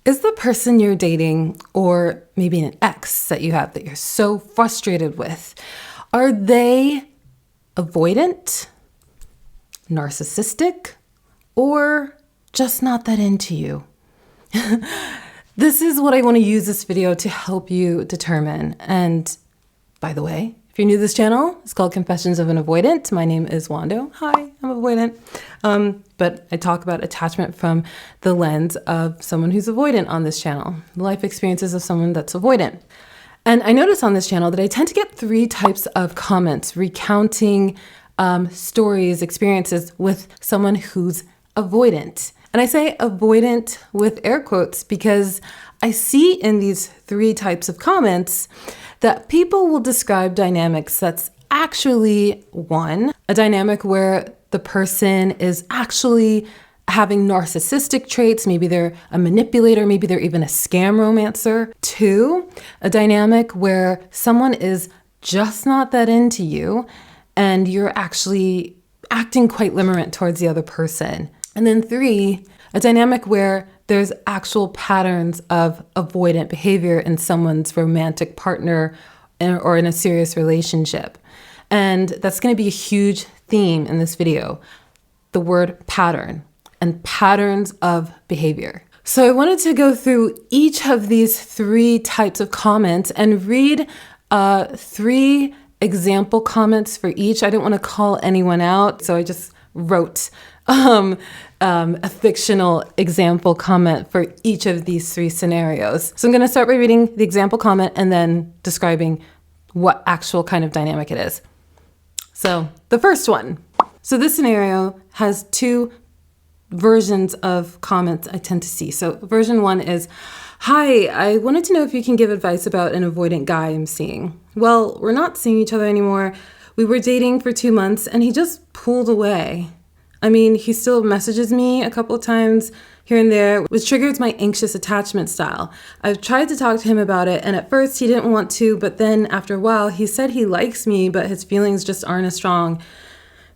Is the person you're dating, or maybe an ex that you have that you're so frustrated with, are they avoidant, narcissistic, or just not that into you? This is what I want to use this video to help you determine. And by the way, if you're new to this channel, it's called Confessions of an Avoidant. My name is Wando. Hi, I'm avoidant. But I talk about attachment from the lens of someone who's avoidant on this channel, life experiences of someone that's avoidant. And I notice on this channel that I tend to get 3 types of comments recounting stories, experiences with someone who's avoidant. And I say avoidant with air quotes because I see in these 3 types of comments that people will describe dynamics that's actually, one, a dynamic where the person is actually having narcissistic traits. Maybe they're a manipulator, maybe they're even a scam romancer. 2, a dynamic where someone is just not that into you and you're actually acting quite limerent towards the other person. And then 3, a dynamic where there's actual patterns of avoidant behavior in someone's romantic partner or in a serious relationship. And that's going to be a huge theme in this video, the word pattern and patterns of behavior. So I wanted to go through each of these 3 types of comments and read 3 example comments for each. I didn't want to call anyone out, so I just wrote a fictional example comment for each of these 3 scenarios. So I'm going to start by reading the example comment and then describing what actual kind of dynamic it is. So the first one. So this scenario has 2 versions of comments I tend to see. So version 1 is, "Hi, I wanted to know if you can give advice about an avoidant guy I'm seeing. Well, we're not seeing each other anymore. We were dating for 2 months and he just pulled away. I mean, he still messages me a couple of times here and there, which triggers my anxious attachment style. I've tried to talk to him about it, and at first he didn't want to, but then after a while, he said he likes me, but his feelings just aren't as strong.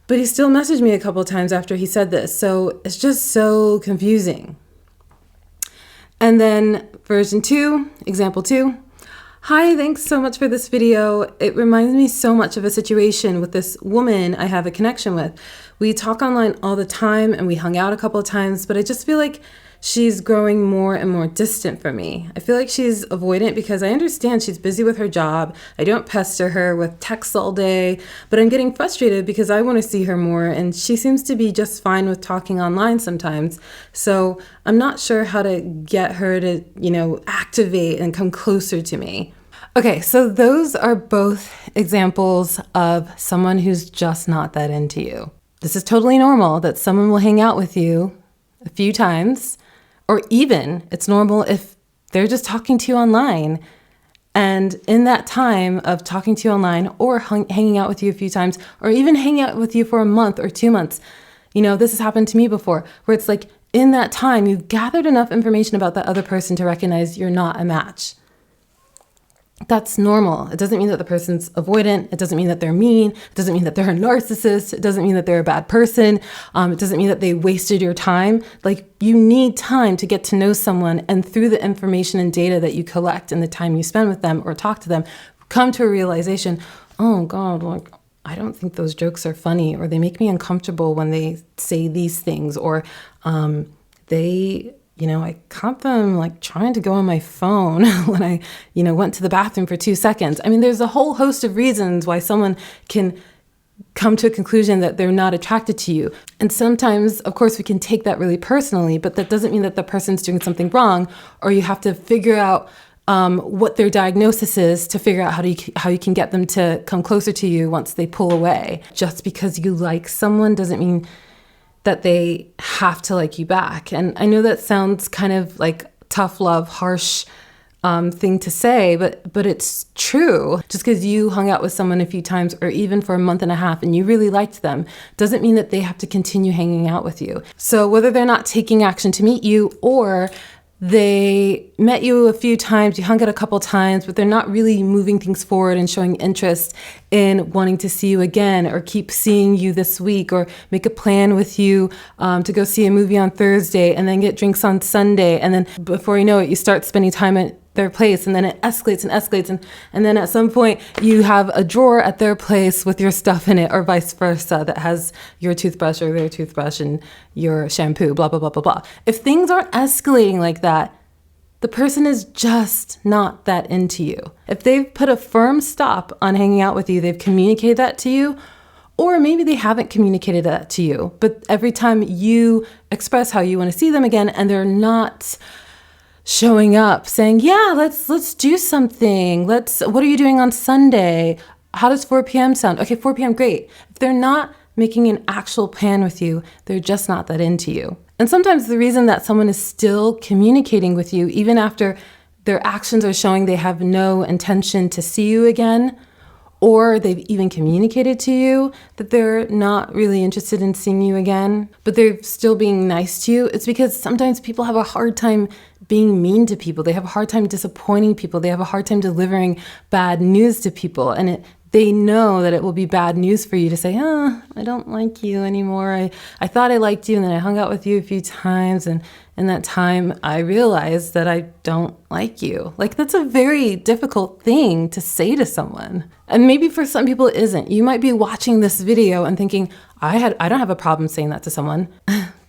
But he still messaged me a couple of times after he said this, so it's just so confusing." And then version 2, example 2. "Hi, thanks so much for this video. It reminds me so much of a situation with this woman I have a connection with. We talk online all the time and we hung out a couple of times, but I just feel like she's growing more and more distant from me. I feel like she's avoidant because I understand she's busy with her job. I don't pester her with texts all day, but I'm getting frustrated because I want to see her more and she seems to be just fine with talking online sometimes. So I'm not sure how to get her to, activate and come closer to me." Okay, so those are both examples of someone who's just not that into you. This is totally normal that someone will hang out with you a few times, or even it's normal if they're just talking to you online. And in that time of talking to you online or hanging out with you a few times, or even hanging out with you for a month or 2 months, this has happened to me before, where it's like in that time, you've gathered enough information about that other person to recognize you're not a match. That's normal. It doesn't mean that the person's avoidant. It doesn't mean that they're mean. It doesn't mean that they're a narcissist. It doesn't mean that they're a bad person. It doesn't mean that they wasted your time. Like, you need time to get to know someone, and through the information and data that you collect and the time you spend with them or talk to them, come to a realization, oh God, I don't think those jokes are funny, or they make me uncomfortable when they say these things, or I caught them trying to go on my phone when I, went to the bathroom for 2 seconds. I mean, there's a whole host of reasons why someone can come to a conclusion that they're not attracted to you. And sometimes, of course, we can take that really personally, but that doesn't mean that the person's doing something wrong, or you have to figure out what their diagnosis is to figure out how you can get them to come closer to you once they pull away. Just because you like someone doesn't mean that they have to like you back. And I know that sounds kind of like tough love, harsh thing to say, but it's true. Just because you hung out with someone a few times or even for a month and a half and you really liked them doesn't mean that they have to continue hanging out with you. So whether they're not taking action to meet you or they met you a few times, you hung out a couple times, but they're not really moving things forward and showing interest in wanting to see you again or keep seeing you this week or make a plan with you to go see a movie on Thursday and then get drinks on Sunday. And then before you know it, you start spending time at their place, and then it escalates and escalates. And then at some point you have a drawer at their place with your stuff in it, or vice versa, that has your toothbrush or their toothbrush and your shampoo, blah, blah, blah, blah, blah. If things aren't escalating like that, the person is just not that into you. If they've put a firm stop on hanging out with you, they've communicated that to you, or maybe they haven't communicated that to you, but every time you express how you want to see them again and they're not showing up saying, yeah, let's do something. What are you doing on Sunday? How does 4 p.m. sound? Okay, 4 p.m. great. If they're not making an actual plan with you, they're just not that into you. And sometimes the reason that someone is still communicating with you, even after their actions are showing they have no intention to see you again, or they've even communicated to you that they're not really interested in seeing you again, but they're still being nice to you, it's because sometimes people have a hard time being mean to people. They have a hard time disappointing people. They have a hard time delivering bad news to people. And they know that it will be bad news for you to say, I don't like you anymore. I thought I liked you, and then I hung out with you a few times, and in that time I realized that I don't like you. Like, that's a very difficult thing to say to someone. And maybe for some people it isn't. You might be watching this video and thinking, I don't have a problem saying that to someone.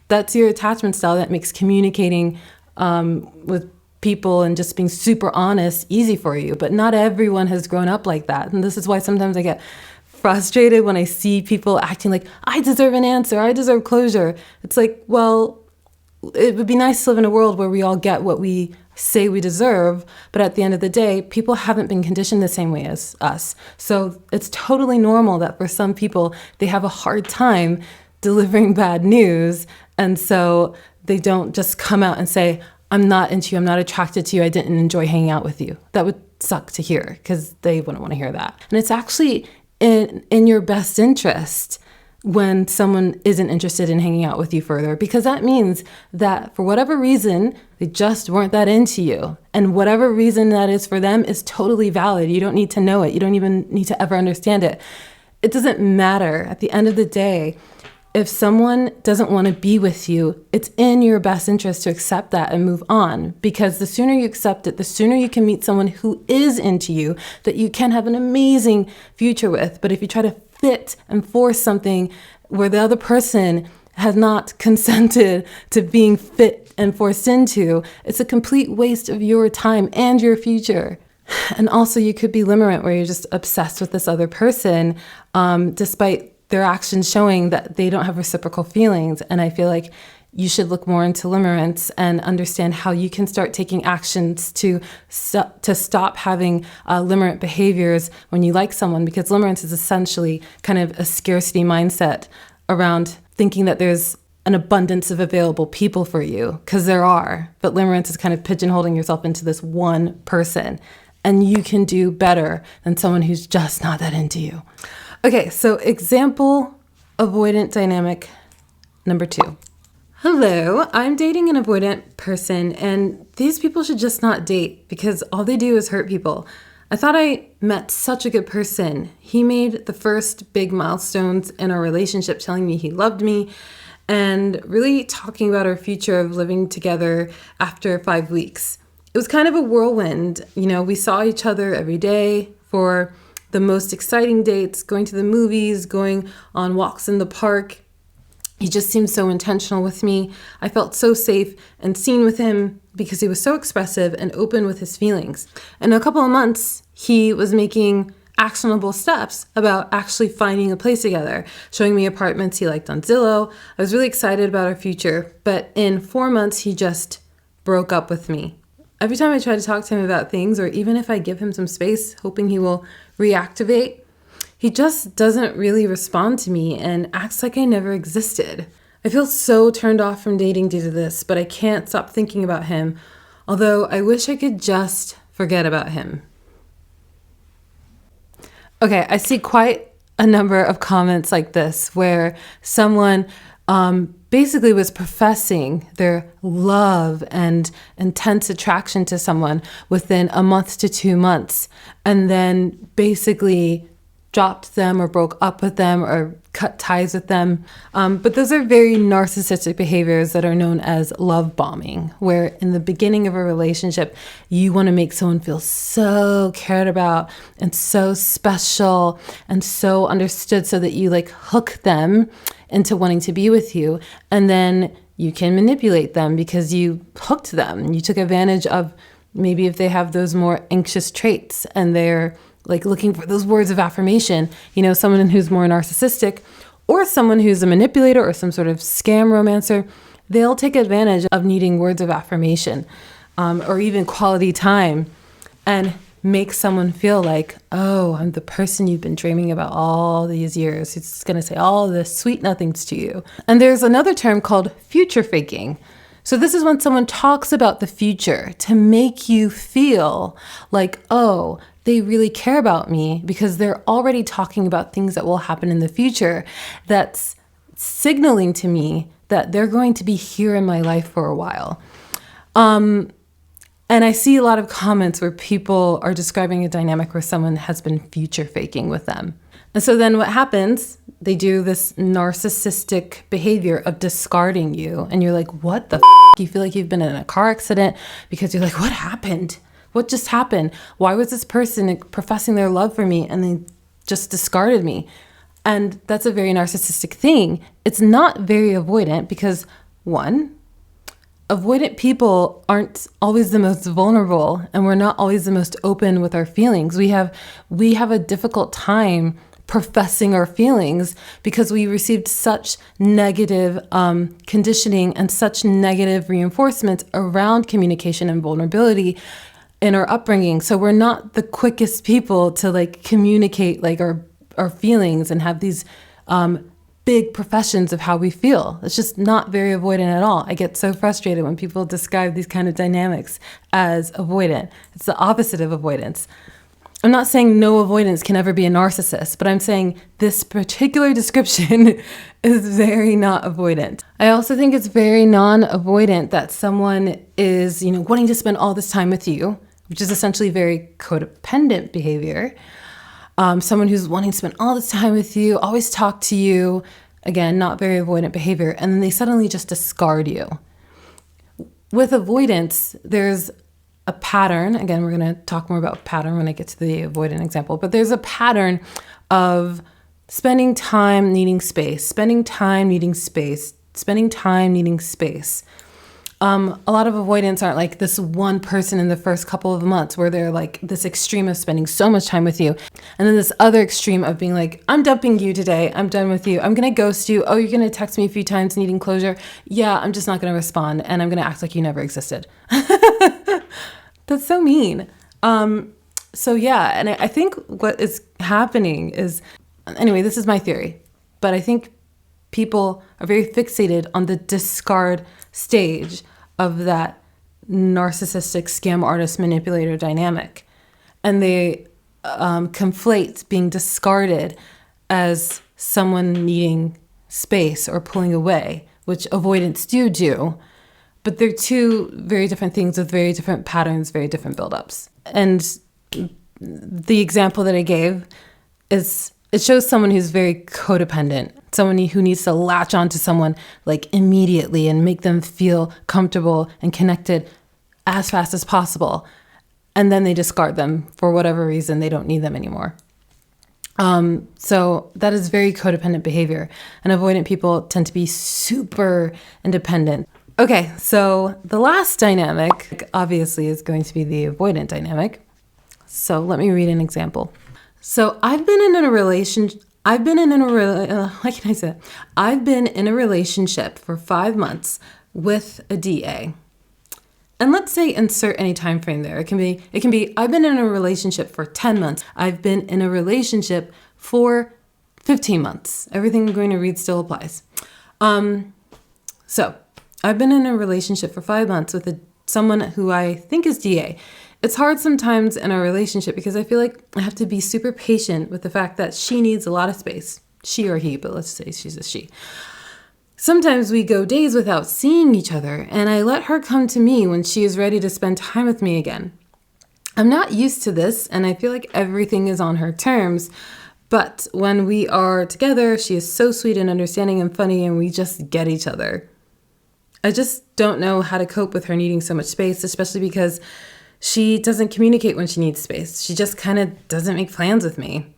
That's your attachment style that makes communicating with people and just being super honest easy for you. But not everyone has grown up like that. And this is why sometimes I get frustrated when I see people acting like, I deserve an answer, I deserve closure. It's like, well, it would be nice to live in a world where we all get what we say we deserve, but at the end of the day, people haven't been conditioned the same way as us. So it's totally normal that for some people, they have a hard time delivering bad news. And so they don't just come out and say, I'm not into you, I'm not attracted to you, I didn't enjoy hanging out with you. That would suck to hear, because they wouldn't want to hear that. And it's actually in your best interest when someone isn't interested in hanging out with you further, because that means that for whatever reason, they just weren't that into you. And whatever reason that is for them is totally valid. You don't need to know it. You don't even need to ever understand it. It doesn't matter. At the end of the day, if someone doesn't want to be with you, it's in your best interest to accept that and move on, because the sooner you accept it, the sooner you can meet someone who is into you, that you can have an amazing future with. But if you try to fit and force something where the other person has not consented to being fit and forced into, it's a complete waste of your time and your future. And also, you could be limerent, where you're just obsessed with this other person, despite their actions showing that they don't have reciprocal feelings. And I feel like you should look more into limerence and understand how you can start taking actions to stop having limerent behaviors when you like someone, because limerence is essentially kind of a scarcity mindset around thinking that there's an abundance of available people for you, because there are, but limerence is kind of pigeonholing yourself into this one person, and you can do better than someone who's just not that into you. Okay, so example avoidant dynamic number 2. Hello, I'm dating an avoidant person, and these people should just not date because all they do is hurt people. I thought I met such a good person. He made the first big milestones in our relationship, telling me he loved me and really talking about our future of living together after 5 weeks. It was kind of a whirlwind. We saw each other every day for the most exciting dates, going to the movies, going on walks in the park. He just seemed so intentional with me. I felt so safe and seen with him because he was so expressive and open with his feelings. In a couple of months, he was making actionable steps about actually finding a place together, showing me apartments he liked on Zillow. I was really excited about our future, but in 4 months, he just broke up with me. Every time I try to talk to him about things, or even if I give him some space, hoping he will reactivate, he just doesn't really respond to me and acts like I never existed. I feel so turned off from dating due to this, but I can't stop thinking about him, although I wish I could just forget about him. Okay, I see quite a number of comments like this where someone basically was professing their love and intense attraction to someone within a month to 2 months, and then basically dropped them or broke up with them or cut ties with them. But those are very narcissistic behaviors that are known as love bombing, where in the beginning of a relationship, you want to make someone feel so cared about and so special and so understood, so that you like hook them into wanting to be with you. And then you can manipulate them because you hooked them. You took advantage of maybe if they have those more anxious traits and they're like looking for those words of affirmation, someone who's more narcissistic or someone who's a manipulator or some sort of scam romancer, they'll take advantage of needing words of affirmation or even quality time and make someone feel like, oh, I'm the person you've been dreaming about all these years. It's going to say all the sweet nothings to you. And there's another term called future faking. So this is when someone talks about the future to make you feel like, oh, they really care about me, because they're already talking about things that will happen in the future that's signaling to me that they're going to be here in my life for a while. And I see a lot of comments where people are describing a dynamic where someone has been future faking with them. And so then what happens, they do this narcissistic behavior of discarding you. And you're like, what the f***? You feel like you've been in a car accident because you're like, what happened? What just happened? Why was this person professing their love for me and they just discarded me? And that's a very narcissistic thing. It's not very avoidant because, one, avoidant people aren't always the most vulnerable, and we're not always the most open with our feelings. We have a difficult time professing our feelings because we received such negative conditioning and such negative reinforcements around communication and vulnerability in our upbringing. So we're not the quickest people to like communicate like our feelings and have these big professions of how we feel. It's just not very avoidant at all. I get so frustrated when people describe these kind of dynamics as avoidant. It's the opposite of avoidance. I'm not saying no avoidance can ever be a narcissist, but I'm saying this particular description is very not avoidant. I also think it's very non-avoidant that someone is, wanting to spend all this time with you, which is essentially very codependent behavior. Someone who's wanting to spend all this time with you, always talk to you, again, not very avoidant behavior, and then they suddenly just discard you. With avoidance, there's a pattern. Again, we're going to talk more about pattern when I get to the avoidant example, but there's a pattern of spending time needing space, spending time needing space, spending time needing space. A lot of avoidants aren't like this one person in the first couple of months where they're like this extreme of spending so much time with you. And then this other extreme of being like, I'm dumping you today. I'm done with you. I'm going to ghost you. Oh, you're going to text me a few times needing closure. Yeah, I'm just not going to respond. And I'm going to act like you never existed. That's so mean. So yeah, and I think what is happening is, anyway, this is my theory, but I think people are very fixated on the discard stage of that narcissistic scam artist manipulator dynamic. And they conflate being discarded as someone needing space or pulling away, which avoidants do. But they're two very different things with very different patterns, very different buildups. And the example that I gave is, it shows someone who's very codependent, someone who needs to latch onto someone like immediately and make them feel comfortable and connected as fast as possible. And then they discard them for whatever reason. They don't need them anymore. So that is very codependent behavior. And avoidant people tend to be super independent. Okay, so the last dynamic obviously is going to be the avoidant dynamic. So let me read an example. So I've been in a relationship for 5 months with a DA. And let's say insert any time frame there. It can be I've been in a relationship for 10 months. I've been in a relationship for 15 months. Everything I'm going to read still applies. So I've been in a relationship for 5 months with someone who I think is DA. It's hard sometimes in a relationship because I feel like I have to be super patient with the fact that she needs a lot of space. She or he, but let's say she's a she. Sometimes we go days without seeing each other, and I let her come to me when she is ready to spend time with me again. I'm not used to this, and I feel like everything is on her terms, but when we are together, she is so sweet and understanding and funny, and we just get each other. I just don't know how to cope with her needing so much space, especially because she doesn't communicate when she needs space. She just kind of doesn't make plans with me.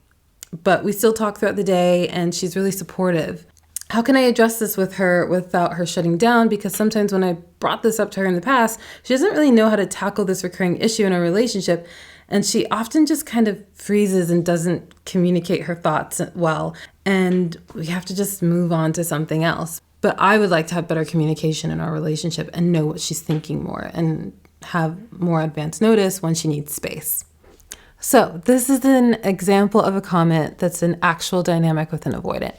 But we still talk throughout the day, and she's really supportive. How can I address this with her without her shutting down? Because sometimes when I brought this up to her in the past, she doesn't really know how to tackle this recurring issue in our relationship. And she often just kind of freezes and doesn't communicate her thoughts well. And we have to just move on to something else. But I would like to have better communication in our relationship and know what she's thinking more and have more advance notice when she needs space. So this is an example of a comment that's an actual dynamic with an avoidant.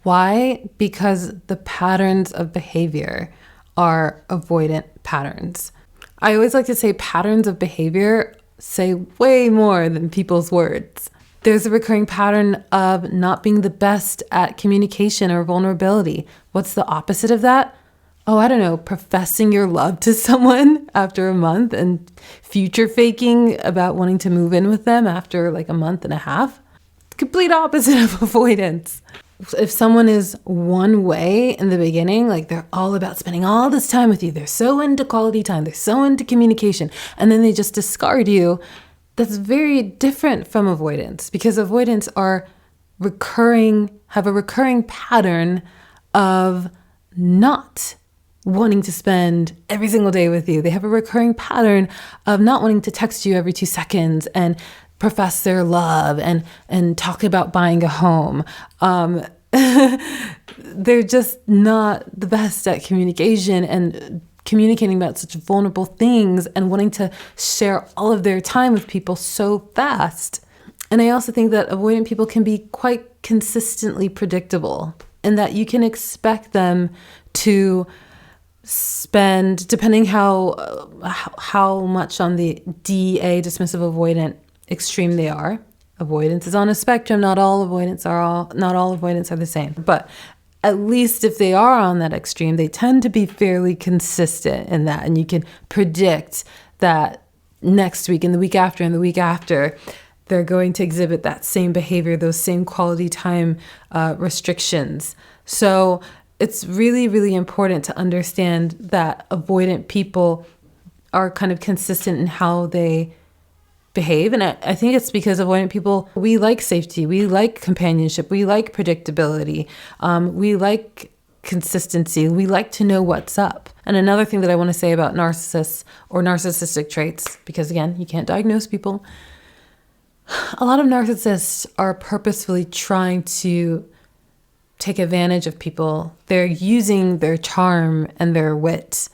Why? Because the patterns of behavior are avoidant patterns. I always like to say patterns of behavior say way more than people's words. There's a recurring pattern of not being the best at communication or vulnerability. What's the opposite of that? Oh, I don't know, professing your love to someone after a month and future faking about wanting to move in with them after like a month and a half. Complete opposite of avoidance. If someone is one way in the beginning, like they're all about spending all this time with you, they're so into quality time, they're so into communication, and then they just discard you, that's very different from avoidance, because avoidants are have a recurring pattern of not wanting to spend every single day with you. They have a recurring pattern of not wanting to text you every 2 seconds and profess their love and talk about buying a home. They're just not the best at communication and communicating about such vulnerable things and wanting to share all of their time with people so fast. And I also think that avoidant people can be quite consistently predictable, and that you can expect them to spend, depending how much on the DA, dismissive avoidant extreme they are. Avoidance is on a spectrum. Not all avoidants are the same. But at least if they are on that extreme, they tend to be fairly consistent in that. And you can predict that next week and the week after and the week after, they're going to exhibit that same behavior, those same quality time restrictions. So it's really, really important to understand that avoidant people are kind of consistent in how they behave. And I think it's because avoidant people, we like safety, we like companionship, we like predictability, we like consistency, we like to know what's up. And another thing that I want to say about narcissists or narcissistic traits, because again, you can't diagnose people, a lot of narcissists are purposefully trying to take advantage of people. They're using their charm and their wit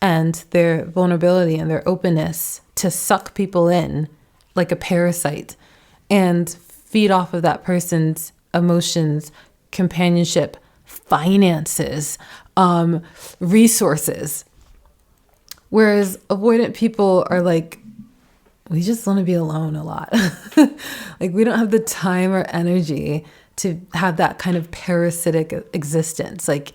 and their vulnerability and their openness to suck people in like a parasite and feed off of that person's emotions, companionship, finances, resources. Whereas avoidant people are like, we just want to be alone a lot. Like we don't have the time or energy to have that kind of parasitic existence. Like,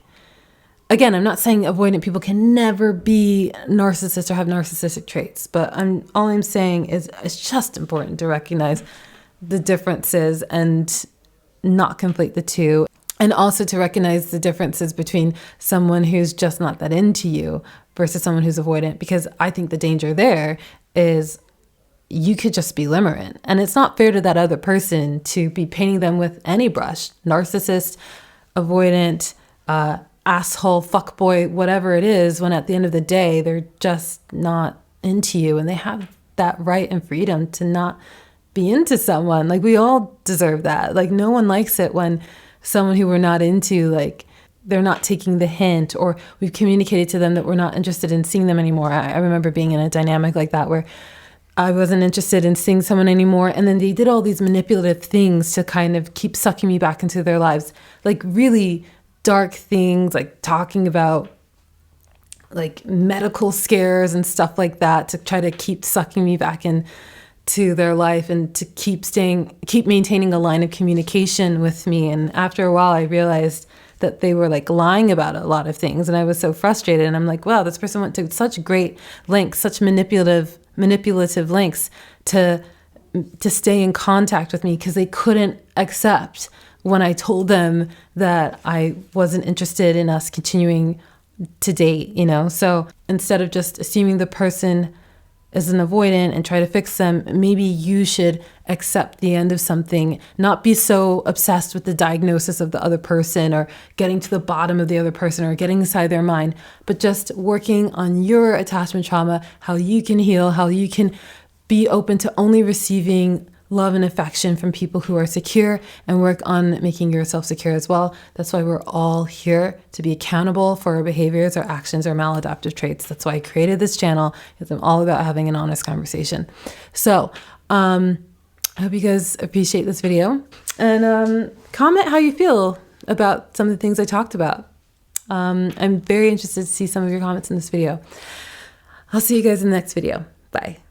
again, I'm not saying avoidant people can never be narcissists or have narcissistic traits, but all I'm saying is it's just important to recognize the differences and not conflate the two. And also to recognize the differences between someone who's just not that into you versus someone who's avoidant, because I think the danger there is you could just be limerent. And it's not fair to that other person to be painting them with any brush. Narcissist, avoidant, asshole, fuckboy, whatever it is, when at the end of the day, they're just not into you. And they have that right and freedom to not be into someone. Like we all deserve that. Like no one likes it when someone who we're not into, like they're not taking the hint, or we've communicated to them that we're not interested in seeing them anymore. I remember being in a dynamic like that where I wasn't interested in seeing someone anymore. And then they did all these manipulative things to kind of keep sucking me back into their lives. Like really dark things, like talking about like medical scares and stuff like that to try to keep sucking me back into their life and to keep maintaining a line of communication with me. And after a while, I realized that they were like lying about a lot of things. And I was so frustrated. And I'm like, wow, this person went to such great lengths, such manipulative lengths to stay in contact with me, because they couldn't accept when I told them that I wasn't interested in us continuing to date, you know? So instead of just assuming the person is an avoidant and try to fix them, maybe you should accept the end of something, not be so obsessed with the diagnosis of the other person or getting to the bottom of the other person or getting inside their mind, but just working on your attachment trauma, how you can heal, how you can be open to only receiving love and affection from people who are secure, and work on making yourself secure as well. That's why we're all here, to be accountable for our behaviors, our actions, our maladaptive traits. That's why I created this channel, because I'm all about having an honest conversation. So I hope you guys appreciate this video, and comment how you feel about some of the things I talked about. I'm very interested to see some of your comments in this video. I'll see you guys in the next video. Bye.